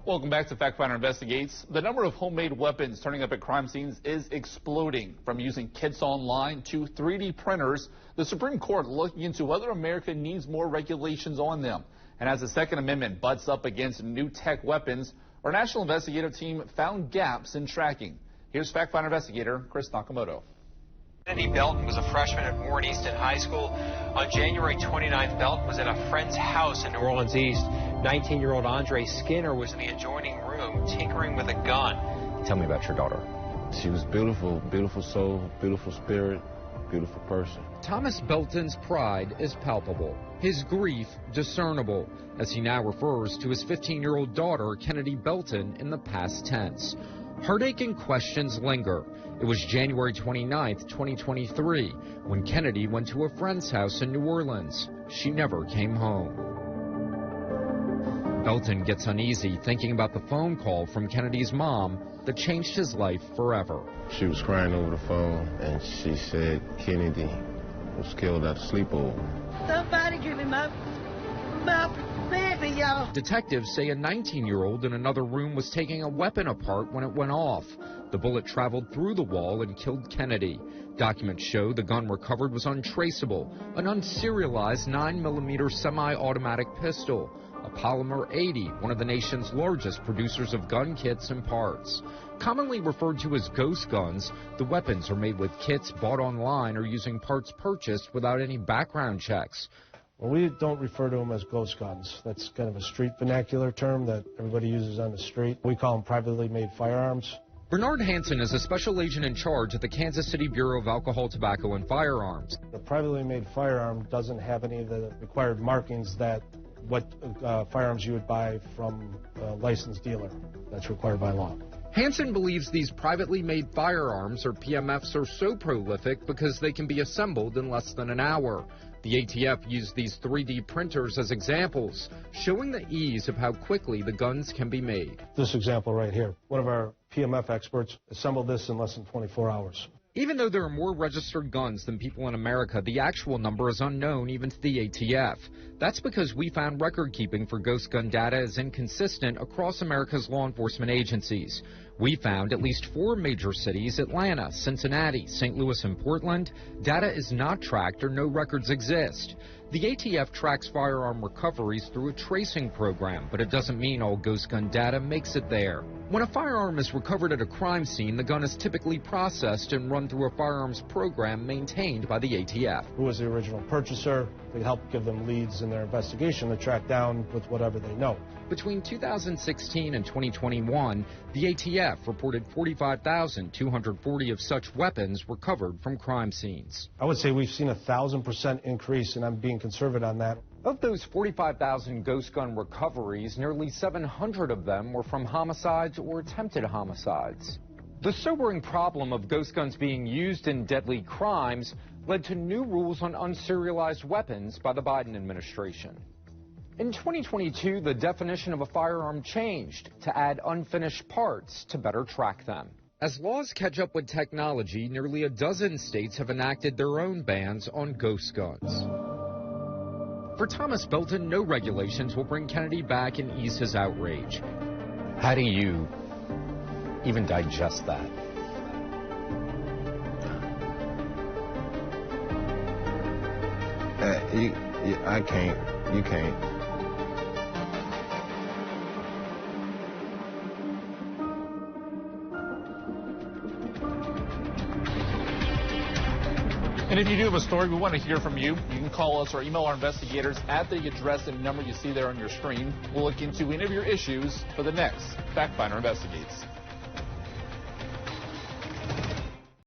Welcome back to Factfinder Investigates. The number of homemade weapons turning up at crime scenes is exploding. From using kits online to 3D printers, the Supreme Court looking into whether America needs more regulations on them. And as the Second Amendment butts up against new tech weapons, our national investigative team found gaps in tracking. Here's Factfinder investigator Chris Nakamoto. Kennedy Belton was a freshman at Warren Easton High School. On January 29th, Belton was at a friend's house in New Orleans East. 19-year-old Andre Skinner was in the adjoining room tinkering with a gun. Tell me about your daughter. She was beautiful, beautiful soul, beautiful spirit, beautiful person. Thomas Belton's pride is palpable, his grief discernible, as he now refers to his 15-year-old daughter, Kennedy Belton, in the past tense. Heartache and questions linger. It was January 29th, 2023, when Kennedy went to a friend's house in New Orleans. She never came home. Belton gets uneasy thinking about the phone call from Kennedy's mom that changed his life forever. She was crying over the phone, and she said Kennedy was killed at a sleepover. Somebody give me my baby, y'all. Detectives say a 19-year-old in another room was taking a weapon apart when it went off. The bullet traveled through the wall and killed Kennedy. Documents show the gun recovered was untraceable, an unserialized 9mm semi-automatic pistol. A Polymer 80, one of the nation's largest producers of gun kits and parts. Commonly referred to as ghost guns, the weapons are made with kits bought online or using parts purchased without any background checks. Well, we don't refer to them as ghost guns. That's kind of a street vernacular term that everybody uses on the street. We call them privately made firearms. Bernard Hansen is a special agent in charge at the Kansas City Bureau of Alcohol, Tobacco, and Firearms. The privately made firearm doesn't have any of the required markings that what firearms you would buy from a licensed dealer. That's required by law. Hansen believes these privately made firearms, or PMFs, are so prolific because they can be assembled in less than an hour. The ATF used these 3D printers as examples, showing the ease of how quickly the guns can be made. This example right here, one of our PMF experts assembled this in less than 24 hours. Even though there are more registered guns than people in America, the actual number is unknown even to the ATF. That's because we found record keeping for ghost gun data is inconsistent across America's law enforcement agencies. We found at least 4 major cities, Atlanta, Cincinnati, St. Louis, and Portland. Data is not tracked or no records exist. The ATF tracks firearm recoveries through a tracing program, but it doesn't mean all ghost gun data makes it there. When a firearm is recovered at a crime scene, the gun is typically processed and run through a firearms program maintained by the ATF. Who was the original purchaser? They help give them leads in their investigation to track down with whatever they know. Between 2016 and 2021, the ATF reported 45,240 of such weapons recovered from crime scenes. I would say we've seen 1,000% increase, and I'm being conservative on that. Of those 45,000 ghost gun recoveries, nearly 700 of them were from homicides or attempted homicides. The sobering problem of ghost guns being used in deadly crimes led to new rules on unserialized weapons by the Biden administration. In 2022, the definition of a firearm changed to add unfinished parts to better track them. As laws catch up with technology, nearly a dozen states have enacted their own bans on ghost guns. For Thomas Belton, no regulations will bring Kennedy back and ease his outrage. How do you even digest that? I can't. You can't. And if you do have a story, we want to hear from you. You can call us or email our investigators at the address and number you see there on your screen. We'll look into any of your issues for the next Factfinder Investigates.